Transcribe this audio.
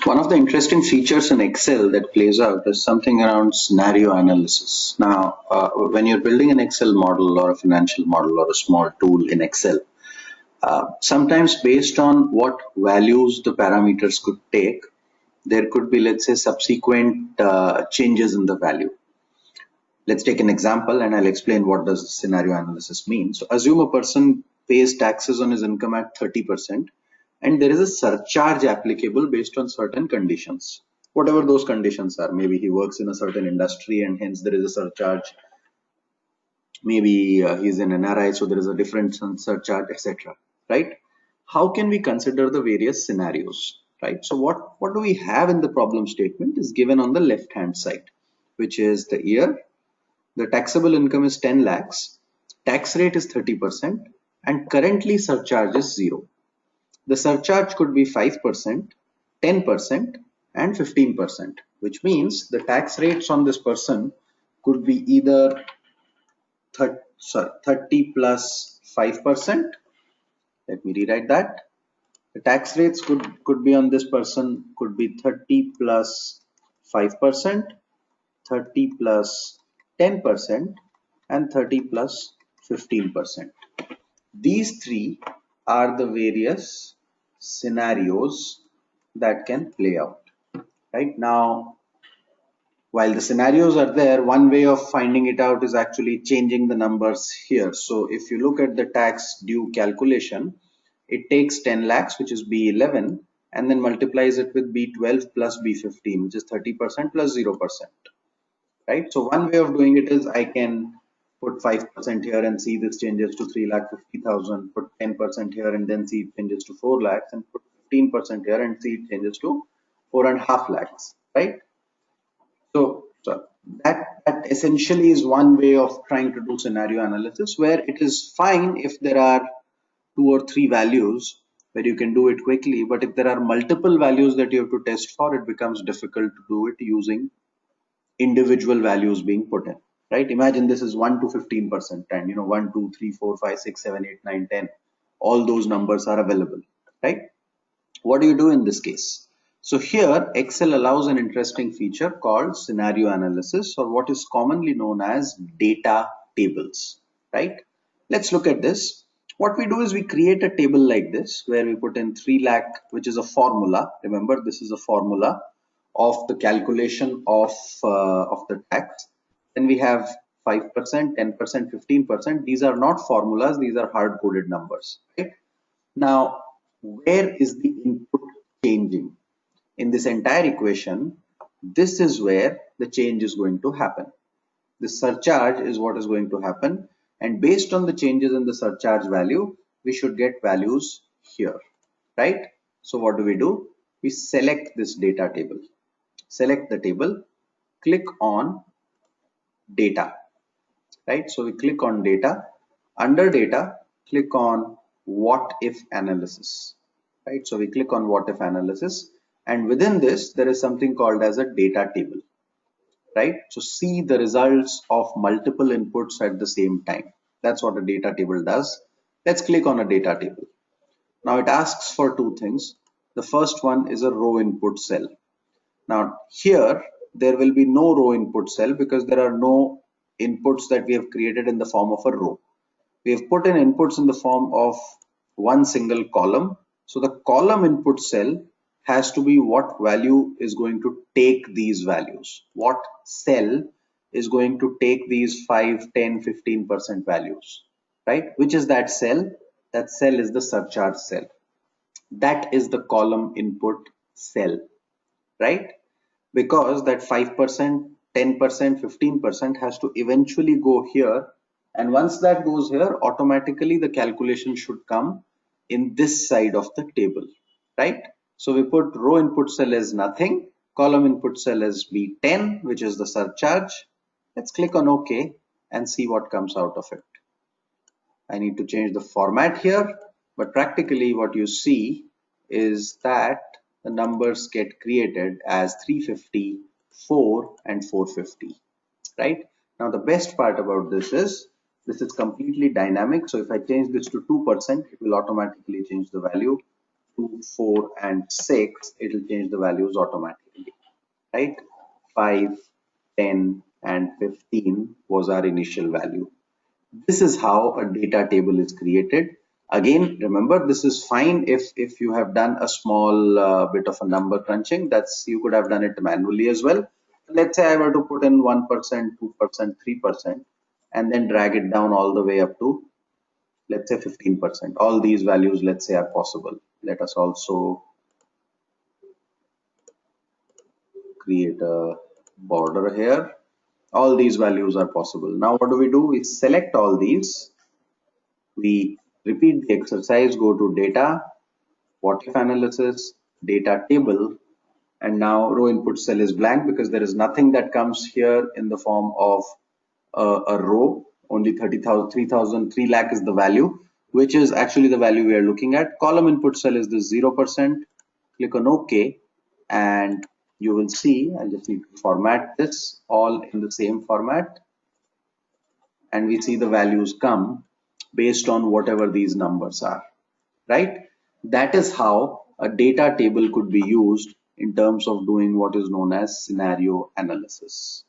One of the interesting features in Excel that plays out is something around scenario analysis. Now, when you're building an Excel model or a financial model or a small tool in Excel, sometimes based on what values the parameters could take, there could be, let's say, subsequent changes in the value. Let's take an example and I'll explain what does scenario analysis mean. So assume a person pays taxes on his income at 30% and there is a surcharge applicable based on certain conditions. Whatever those conditions are, maybe he works in a certain industry and hence there is a surcharge. Maybe he's an NRI, so there is a different surcharge, etc. Right? How can we consider the various scenarios? Right? So what do we have in the problem statement is given on the left hand side, which is the year. The taxable income is 10 lakhs, tax rate is 30%, and currently surcharge is 0. The surcharge could be 5%, 10%, and 15%, which means the tax rates on this person could be either 30 plus 5%. Let me rewrite that. The tax rates could be on this person could be 30 plus 5%, 30 plus 10%, and 30 plus 15%. These three are the various scenarios that can play out. Right now, while the scenarios are there, one way of finding it out is actually changing the numbers here. So if you look at the tax due calculation, it takes 10 lakhs, which is B11, and then multiplies it with B12 plus B15, which is 30% plus 0%. Right? So one way of doing it is I can put 5% here and see this changes to 3,50,000, put 10% here and then see it changes to 4 lakhs, and put 15% here and see it changes to 4.5 lakhs, right? So that essentially is one way of trying to do scenario analysis, where it is fine if there are 2 or 3 values where you can do it quickly, but if there are multiple values that you have to test for, it becomes difficult to do it using individual values being put in, right? Imagine this is 1 to 15%, and 1, 2, 3, 4, 5, 6, 7, 8, 9, 10, all those numbers are available, right? What do you do in this case? So here Excel allows an interesting feature called scenario analysis, or what is commonly known as data tables, right? Let's look at this. What we do is we create a table like this where we put in 3 lakh, which is a formula. Remember, this is a formula of the calculation of the tax. Then we have 5%, 10%, 15%. These are not formulas, these are hard-coded numbers, right? Now, where is the input changing? In this entire equation, this is where the change is going to happen. The surcharge is what is going to happen, and based on the changes in the surcharge value, we should get values here, right? So what do? We select this data table. Select the table, click on data, right? So we click on data. Under data, click on what if analysis, right? So we click on what if analysis, and within this there is something called as a data table, right? So see the results of multiple inputs at the same time. That's what a data table does. Let's click on a data table. Now it asks for two things. The first one is a row input cell. Now here there will be no row input cell because there are no inputs that we have created in the form of a row. We have put in inputs in the form of one single column. So the column input cell has to be what value is going to take these values. What cell is going to take these 5, 10, 15% values, right? Which is that cell? That cell is the surcharge cell. That is the column input cell, right? Because that 5%, 10%, 15% has to eventually go here, and once that goes here, automatically the calculation should come in this side of the table, right? So we put row input cell as nothing, column input cell as B10, which is the surcharge. Let's click on OK and see what comes out of it. I need to change the format here, but practically what you see is that the numbers get created as 350, 4, and 450, right? Now the best part about this is completely dynamic. So if I change this to 2%, it will automatically change the value. 2, 4 and 6, it will change the values automatically, right? 5, 10 and 15 was our initial value. This is how a data table is created. Again, remember, this is fine if you have done a small bit of a number crunching. That's, you could have done it manually as well. Let's say I were to put in 1%, 2%, 3%, and then drag it down all the way up to, let's say, 15%. All these values, let's say, are possible. Let us also create a border here. All these values are possible. Now what do? We select all these. We repeat the exercise, go to data, what if analysis, data table, and now row input cell is blank because there is nothing that comes here in the form of a row. Only 30,000, 3,000, 3 lakh is the value, which is actually the value we are looking at. Column input cell is the 0%. Click on OK, and you will see, I just need to format this all in the same format, and we see the values come based on whatever these numbers are, right? That is how a data table could be used in terms of doing what is known as scenario analysis.